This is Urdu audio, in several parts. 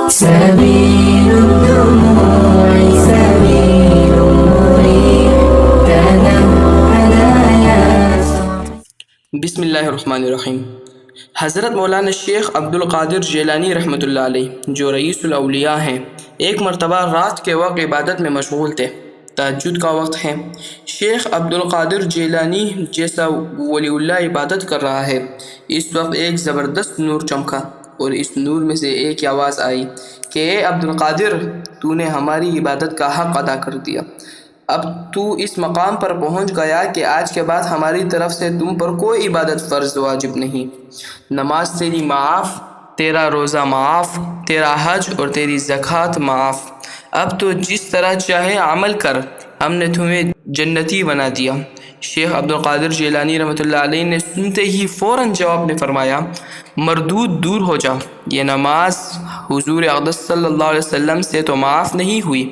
سبيل الدموع سبيل مريح تنهدى يا بسم اللہ الرحمن الرحیم۔ حضرت مولانا شیخ عبدالقادر جیلانی رحمۃ اللہ علیہ جو رئیس الاولیاء ہیں، ایک مرتبہ رات کے وقت عبادت میں مشغول تھے۔ تہجد کا وقت ہے۔ شیخ عبدالقادر جیلانی جیسا ولی اللہ عبادت کر رہا ہے۔ اس وقت ایک زبردست نور چمکا اور اس نور میں سے ایک آواز آئی کہ اے عبدالقادر، تو نے ہماری عبادت کا حق ادا کر دیا۔ اب تو اس مقام پر پہنچ گیا کہ آج کے بعد ہماری طرف سے تم پر کوئی عبادت فرض واجب نہیں۔ نماز تیری معاف، تیرا روزہ معاف، تیرا حج اور تیری زکوٰۃ معاف۔ اب تو جس طرح چاہے عمل کر، ہم نے تمہیں جنتی بنا دیا۔ شیخ عبدالقادر جیلانی رحمۃ اللہ علیہ نے سنتے ہی فوراً جواب میں فرمایا، مردود دور ہو جا، یہ نماز حضور اقدس صلی اللہ علیہ وسلم سے تو معاف نہیں ہوئی،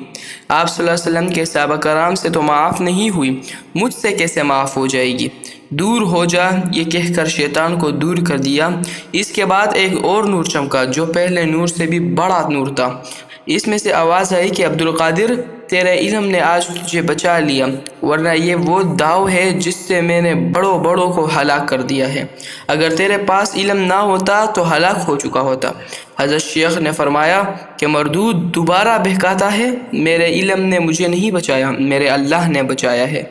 آپ صلی اللہ علیہ وسلم کے صحابہ کرام سے تو معاف نہیں ہوئی، مجھ سے کیسے معاف ہو جائے گی؟ دور ہو جا، یہ کہہ کر شیطان کو دور کر دیا۔ اس کے بعد ایک اور نور چمکا جو پہلے نور سے بھی بڑا نور تھا۔ اس میں سے آواز آئی کہ عبدالقادر، تیرے علم نے آج تجھے بچا لیا، ورنہ یہ وہ داؤ ہے جس سے میں نے بڑوں کو ہلاک کر دیا ہے۔ اگر تیرے پاس علم نہ ہوتا تو ہلاک ہو چکا ہوتا۔ حضرت شیخ نے فرمایا کہ مردود دوبارہ بہکاتا ہے، میرے علم نے مجھے نہیں بچایا، میرے اللہ نے بچایا ہے۔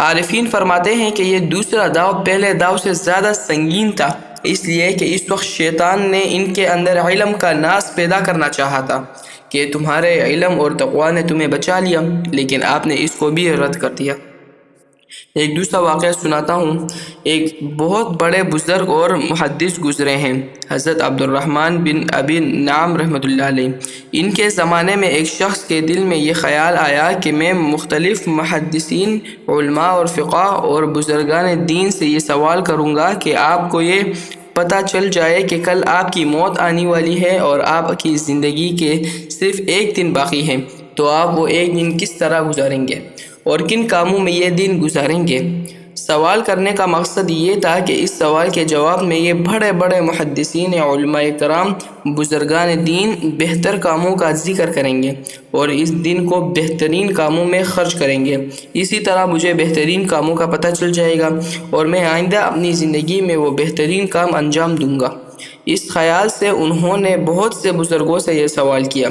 عارفین فرماتے ہیں کہ یہ دوسرا داؤ پہلے داؤ سے زیادہ سنگین تھا، اس لیے کہ اس وقت شیطان نے ان کے اندر علم کا ناس پیدا کرنا چاہا تھا کہ تمہارے علم اور تقوی نے تمہیں بچا لیا، لیکن آپ نے اس کو بھی رد کر دیا۔ ایک دوسرا واقعہ سناتا ہوں۔ ایک بہت بڑے بزرگ اور محدث گزرے ہیں، حضرت عبدالرحمن بن ابی نعم رحمۃ اللہ علیہ۔ ان کے زمانے میں ایک شخص کے دل میں یہ خیال آیا کہ میں مختلف محدثین، علماء اور فقہ اور بزرگان دین سے یہ سوال کروں گا کہ آپ کو یہ پتہ چل جائے کہ کل آپ کی موت آنے والی ہے اور آپ کی زندگی کے صرف ایک دن باقی ہے، تو آپ وہ ایک دن کس طرح گزاریں گے اور کن کاموں میں یہ دن گزاریں گے؟ سوال کرنے کا مقصد یہ تھا کہ اس سوال کے جواب میں یہ بڑے محدثین، علماء کرام، بزرگان دین بہتر کاموں کا ذکر کریں گے اور اس دن کو بہترین کاموں میں خرچ کریں گے۔ اسی طرح مجھے بہترین کاموں کا پتہ چل جائے گا اور میں آئندہ اپنی زندگی میں وہ بہترین کام انجام دوں گا۔ اس خیال سے انہوں نے بہت سے بزرگوں سے یہ سوال کیا۔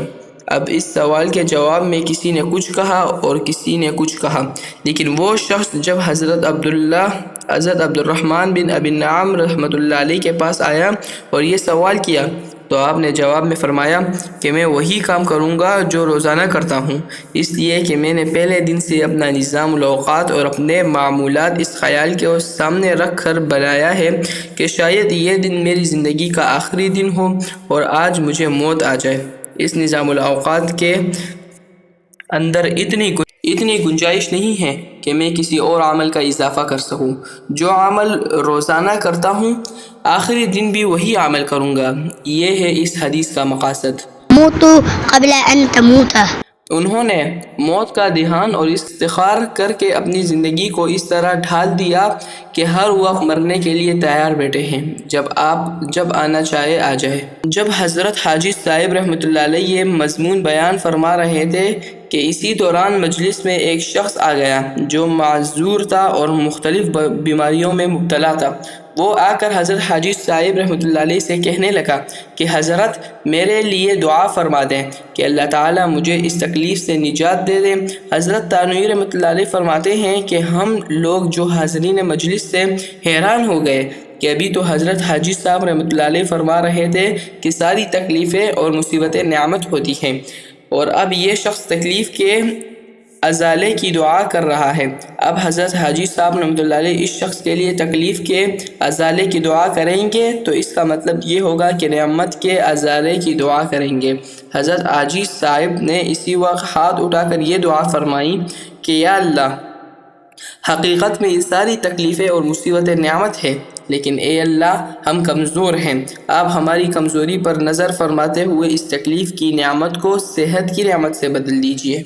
اب اس سوال کے جواب میں کسی نے کچھ کہا اور کسی نے کچھ کہا، لیکن وہ شخص جب حضرت عبدالرحمن بن ابی نعم رحمۃ اللہ علیہ کے پاس آیا اور یہ سوال کیا تو آپ نے جواب میں فرمایا کہ میں وہی کام کروں گا جو روزانہ کرتا ہوں، اس لیے کہ میں نے پہلے دن سے اپنا نظام الاوقات اور اپنے معمولات اس خیال کے سامنے رکھ کر بنایا ہے کہ شاید یہ دن میری زندگی کا آخری دن ہو اور آج مجھے موت آ جائے۔ اس نظام الاوقات کے اندر اتنی گنجائش نہیں ہے کہ میں کسی اور عمل کا اضافہ کر سکوں۔ جو عمل روزانہ کرتا ہوں آخری دن بھی وہی عمل کروں گا۔ یہ ہے اس حدیث کا مقاصد۔ موتوا قبل ان تموتا۔ انہوں نے موت کا دھیان اور استخار کر کے اپنی زندگی کو اس طرح ڈھال دیا کہ ہر وقت مرنے کے لیے تیار بیٹھے ہیں، جب آنا چاہے آ جائے۔ جب حضرت حاجی صاحب رحمۃ اللہ علیہ یہ مضمون بیان فرما رہے تھے کہ اسی دوران مجلس میں ایک شخص آ گیا جو معذور تھا اور مختلف بیماریوں میں مبتلا تھا۔ وہ آ کر حضرت حاجی صاحب رحمۃ اللہ علیہ سے کہنے لگا کہ حضرت میرے لیے دعا فرما دیں کہ اللہ تعالیٰ مجھے اس تکلیف سے نجات دے دیں۔ حضرت تانوی رحمۃ اللہ علیہ فرماتے ہیں کہ ہم لوگ جو حاضرین مجلس سے حیران ہو گئے کہ ابھی تو حضرت حاجی صاحب رحمۃ اللہ علیہ فرما رہے تھے کہ ساری تکلیفیں اور مصیبتیں نعمت ہوتی ہیں، اور اب یہ شخص تکلیف کے ازالے کی دعا کر رہا ہے۔ اب حضرت حاجی صاحب رحمۃ اللہ علیہ اس شخص کے لیے تکلیف کے ازالے کی دعا کریں گے تو اس کا مطلب یہ ہوگا کہ نعمت کے ازالے کی دعا کریں گے۔ حضرت حاجی صاحب نے اسی وقت ہاتھ اٹھا کر یہ دعا فرمائی کہ یا اللہ، حقیقت میں یہ ساری تکلیفیں اور مصیبتیں نعمت ہے، لیکن اے اللہ ہم کمزور ہیں، آپ ہماری کمزوری پر نظر فرماتے ہوئے اس تکلیف کی نعمت کو صحت کی نعمت سے بدل دیجیے۔